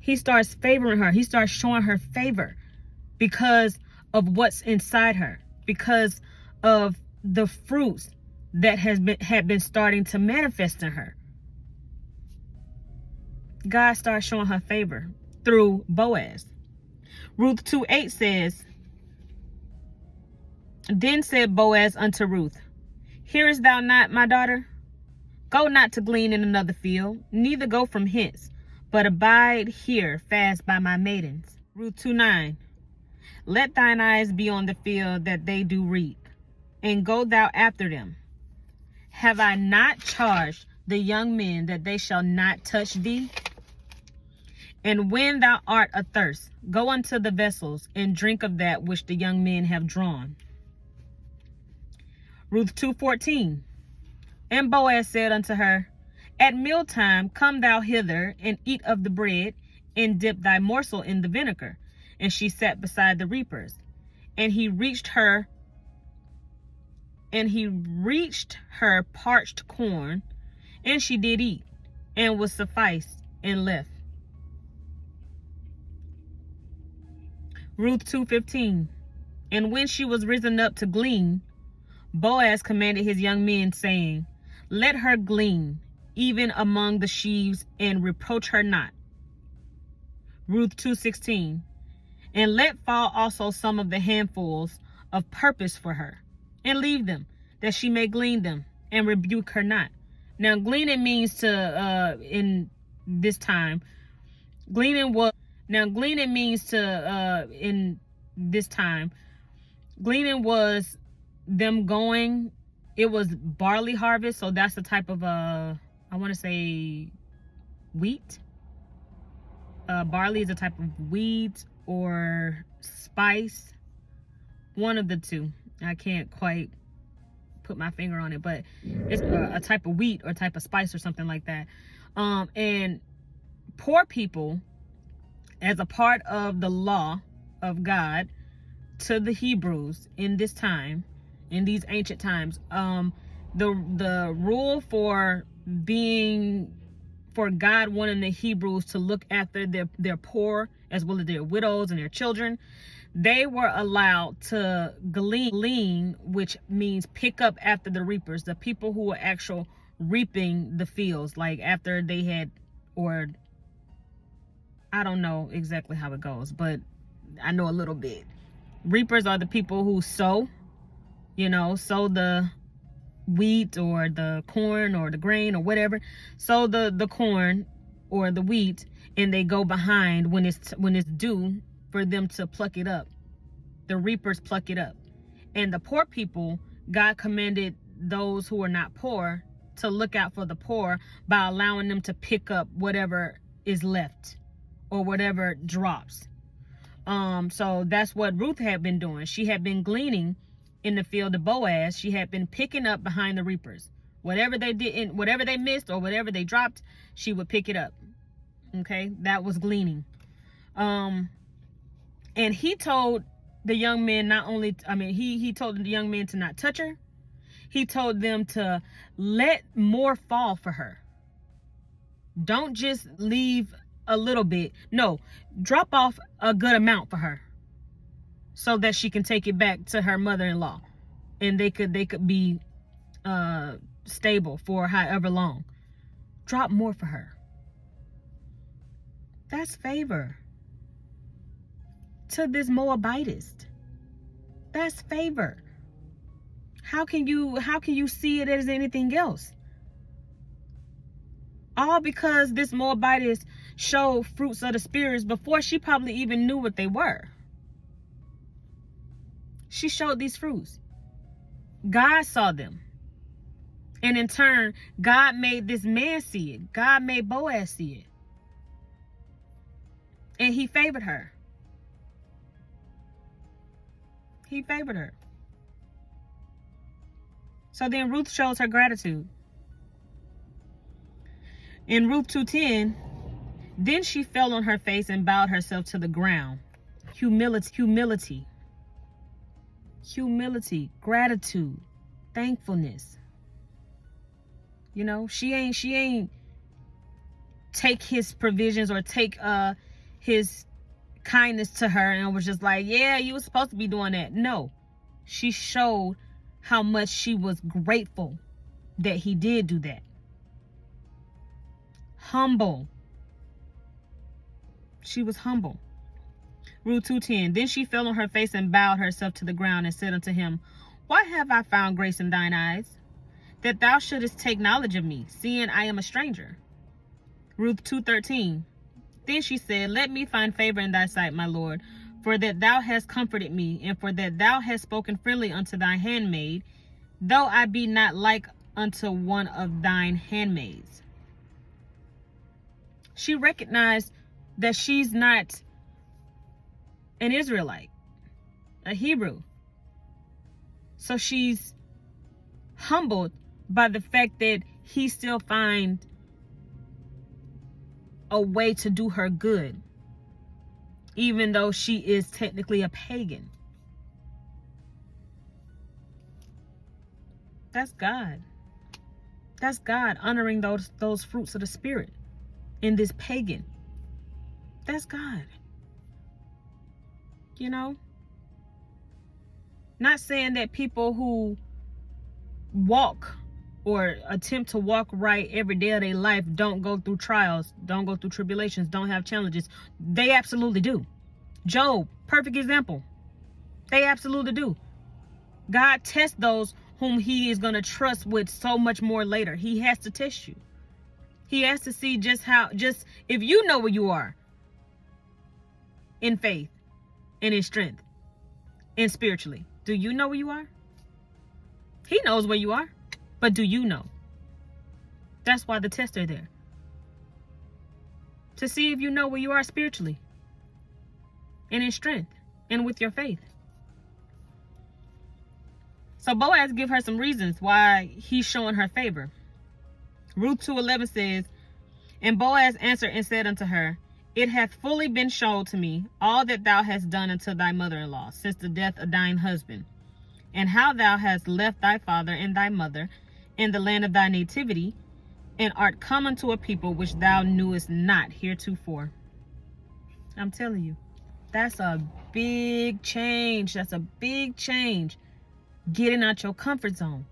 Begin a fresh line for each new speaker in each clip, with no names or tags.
He starts favoring her. He starts showing her favor because of what's inside her, because of the fruits that had been starting to manifest in her. God starts showing her favor through Boaz. Ruth 2:8 says, Then said Boaz unto Ruth, Hearest thou not, my daughter? Go not to glean in another field, neither go from hence, but abide here fast by my maidens. Ruth 2:9, Let thine eyes be on the field that they do reap, and go thou after them. Have I not charged the young men that they shall not touch thee? And when thou art athirst, go unto the vessels, and drink of that which the young men have drawn. Ruth 2:14, And Boaz said unto her, At mealtime come thou hither, and eat of the bread, and dip thy morsel in the vinegar. And she sat beside the reapers. And he reached her parched corn, and she did eat, and was sufficed, and left. Ruth 2:15, And when she was risen up to glean, Boaz commanded his young men, saying, Let her glean, even among the sheaves, and reproach her not. Ruth 2:16, And let fall also some of the handfuls of purpose for her, and leave them, that she may glean them, and rebuke her not. Now, gleaning means to, in this time, gleaning was them going, it was barley harvest. So that's a type of, I want to say wheat. Barley is a type of wheat or spice. One of the two. I can't quite put my finger on it, but it's a type of wheat or type of spice or something like that. And poor people, as a part of the law of God to the Hebrews in this time, in these ancient times, the rule for God wanting the Hebrews to look after their poor as well as their widows and their children, they were allowed to glean, which means pick up after the reapers, the people who were actual reaping the fields, like after they had, or I don't know exactly how it goes, but I know a little bit. Reapers are the people who sow the wheat or the corn or the grain or whatever. Sow the corn or the wheat, and they go behind when it's due for them to pluck it up. The reapers pluck it up. And the poor people, God commanded those who are not poor to look out for the poor by allowing them to pick up whatever is left or whatever drops. So that's what Ruth had been doing. She had been gleaning in the field of Boaz. She had been picking up behind the reapers. Whatever they didn't, whatever they missed or whatever they dropped, she would pick it up. Okay, that was gleaning. And he told the young men he told the young men to not touch her. He told them to let more fall for her. Don't just leave a little bit. No, drop off a good amount for her, so that she can take it back to her mother-in-law, and they could be stable for however long. Drop more for her. That's favor to this Moabitess. That's favor. How can you see it as anything else? All because this Moabitess showed fruits of the spirits before she probably even knew what they were. She showed these fruits. God saw them. And in turn, God made this man see it. God made Boaz see it. And he favored her. He favored her. So then Ruth shows her gratitude. In Ruth 2:10, then she fell on her face and bowed herself to the ground. Humility, gratitude, thankfulness. She ain't take his provisions or take his kindness to her and was just like, yeah, you were supposed to be doing that. No, she showed how much she was grateful that he did do that. Humble. She was humble. Ruth 2:10. Then she fell on her face and bowed herself to the ground and said unto him, why have I found grace in thine eyes, that thou shouldest take knowledge of me, seeing I am a stranger? Ruth 2:13. Then she said, let me find favor in thy sight, my Lord, for that thou hast comforted me, and for that thou hast spoken friendly unto thy handmaid, though I be not like unto one of thine handmaids. She recognized that she's not an Israelite, a Hebrew. So she's humbled by the fact that he still finds a way to do her good, even though she is technically a pagan. That's God. That's God honoring those fruits of the Spirit in this pagan. That's God. You know? Not saying that people who walk or attempt to walk right every day of their life don't go through trials, don't go through tribulations, don't have challenges. They absolutely do. Job, perfect example. They absolutely do. God tests those whom he is going to trust with so much more later. He has to test you. He has to see just if you know where you are in faith and in strength and spiritually. Do you know where you are? He knows where you are, but do you know? That's why the tests are there. To see if you know where you are spiritually and in strength and with your faith. So Boaz give her some reasons why he's showing her favor. Ruth 2:11 says, and Boaz answered and said unto her, it hath fully been shown to me all that thou hast done unto thy mother-in-law since the death of thine husband, and how thou hast left thy father and thy mother in the land of thy nativity, and art come unto a people which thou knewest not heretofore. I'm telling you, that's a big change. That's a big change. Getting out your comfort zone.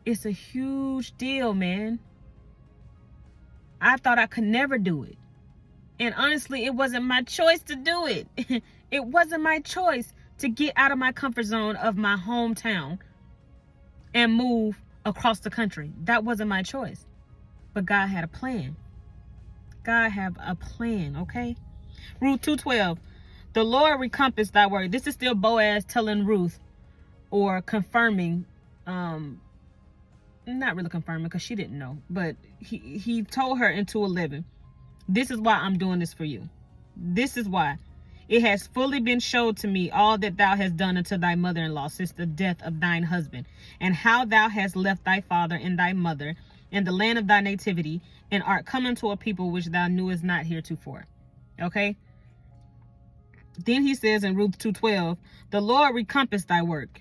It's a huge deal, man. I thought I could never do it. And honestly, it wasn't my choice to do it. It wasn't my choice to get out of my comfort zone of my hometown and move across the country. That wasn't my choice. But God had a plan. God have a plan, okay? Ruth 2:12. The Lord recompense thy word. This is still Boaz telling Ruth, or confirming, not really confirming because she didn't know, but he told her in 2:11, this is why I'm doing this for you. This is why. It has fully been showed to me all that thou hast done unto thy mother-in-law since the death of thine husband, and how thou hast left thy father and thy mother in the land of thy nativity, and art come unto a people which thou knewest not heretofore. Okay? Then he says in Ruth 2:12, the Lord recompense thy work,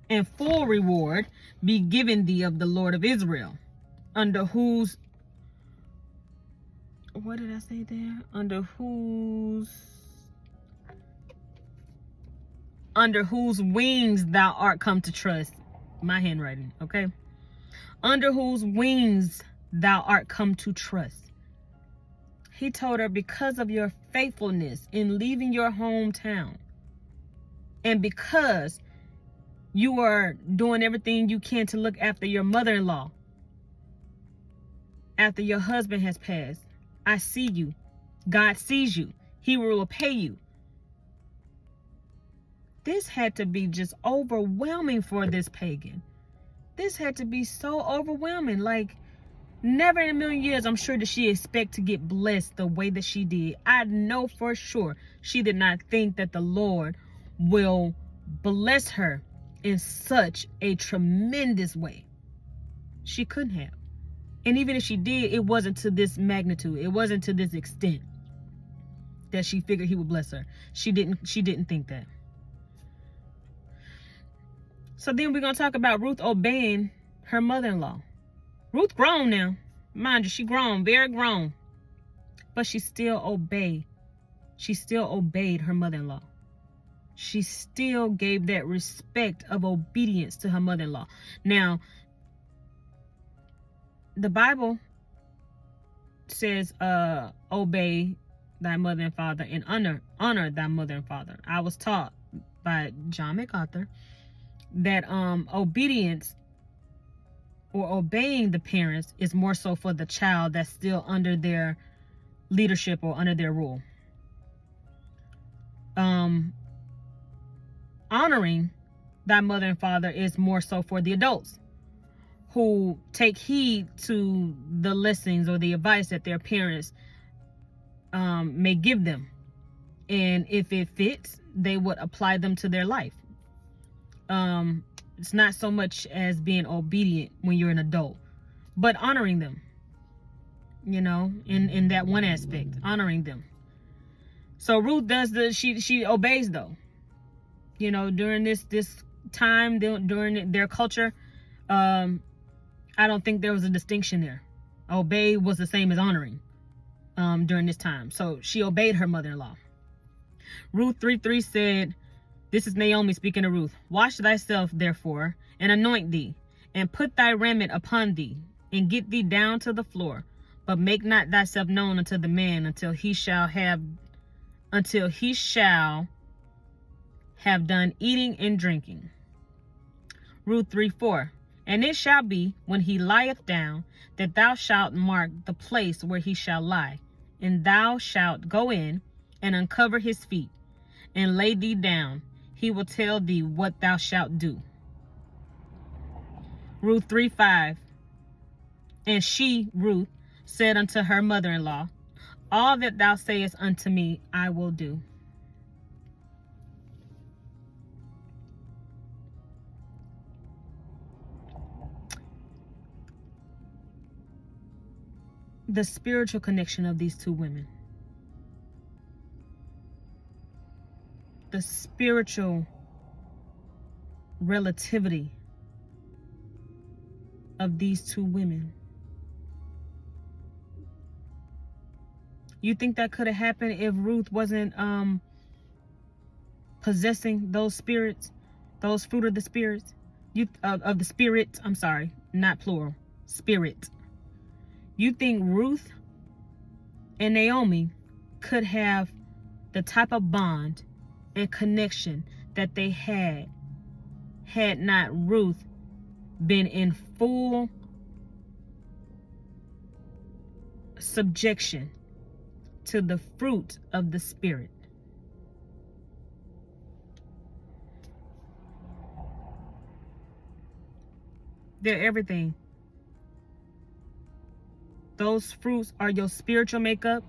and full reward be given thee of the Lord of Israel, under whose, what did I say there? Under whose wings thou art come to trust. My handwriting, okay? Under whose wings thou art come to trust. He told her, because of your faithfulness in leaving your hometown, and because you are doing everything you can to look after your mother-in-law after your husband has passed, I see you. God sees you. He will repay you. This had to be just overwhelming for this pagan. This had to be so overwhelming. Like, never in a million years, I'm sure that she expect to get blessed the way that she did. I know for sure she did not think that the Lord will bless her in such a tremendous way. She couldn't have. And even if she did, it wasn't to this magnitude. It wasn't to this extent that she figured he would bless her. She didn't think that. So then we're going to talk about Ruth obeying her mother-in-law. Ruth grown now. Mind you, she grown, very grown. But she still obeyed she still obeyed her mother-in-law. She still gave that respect of obedience to her mother-in-law. Now, the Bible says, obey thy mother and father and honor thy mother and father. I was taught by John MacArthur that obedience or obeying the parents is more so for the child that's still under their leadership or under their rule. Honoring thy mother and father is more so for the adults who take heed to the lessons or the advice that their parents may give them. And if it fits, they would apply them to their life. It's not so much as being obedient when you're an adult, but honoring them, you know, in that one aspect, honoring them. So Ruth does she obeys though, you know, during this time, during their culture. I don't think there was a distinction there. Obey was the same as honoring during this time. So she obeyed her mother-in-law. Ruth 3:3 said, this is Naomi speaking to Ruth. Wash thyself, therefore, and anoint thee, and put thy raiment upon thee, and get thee down to the floor. But make not thyself known unto the man until he shall have done eating and drinking. Ruth 3:4. And it shall be, when he lieth down, that thou shalt mark the place where he shall lie, and thou shalt go in and uncover his feet, and lay thee down. He will tell thee what thou shalt do. Ruth 3:5. And she, Ruth, said unto her mother-in-law, all that thou sayest unto me, I will do. The spiritual connection of these two women. The spiritual relativity of these two women. You think that could have happened if Ruth wasn't possessing those spirits, those fruit of the spirits, of the spirit? I'm sorry, not plural, spirit. You think Ruth and Naomi could have the type of bond and connection that they had not Ruth been in full subjection to the fruit of the spirit? They're everything. Those fruits are your spiritual makeup,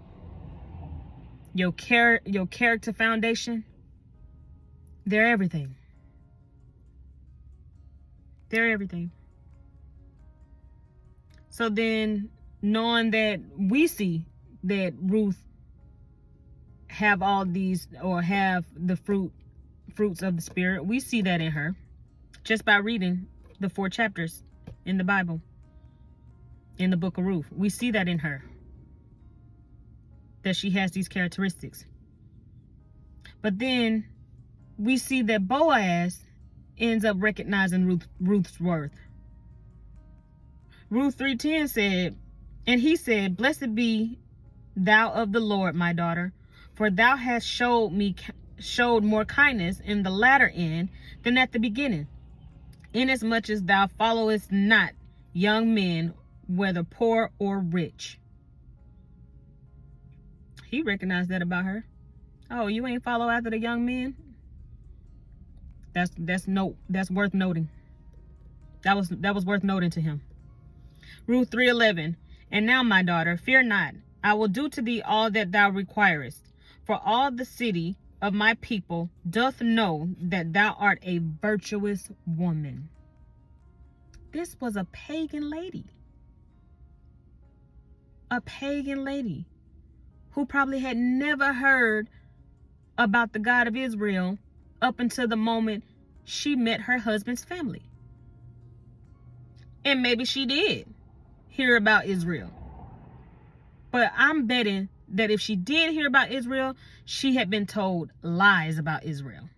your character foundation. They're everything. They're everything. So then, knowing that we see that Ruth have all these, or have the fruits of the spirit, we see that in her just by reading the 4 chapters in the Bible, in the book of Ruth. We see that in her, that she has these characteristics. But then we see that Boaz ends up recognizing Ruth's worth. Ruth 3:10 said, and he said, blessed be thou of the Lord, my daughter, for thou hast showed more kindness in the latter end than at the beginning, inasmuch as thou followest not young men, whether poor or rich. He recognized that about her. Oh, you ain't follow after the young men? That's worth noting. That was worth noting to him. Ruth 3:11. And now, my daughter, fear not. I will do to thee all that thou requirest. For all the city of my people doth know that thou art a virtuous woman. This was a pagan lady. A pagan lady who probably had never heard about the God of Israel up until the moment she met her husband's family. And maybe she did hear about Israel. But I'm betting that if she did hear about Israel, she had been told lies about Israel.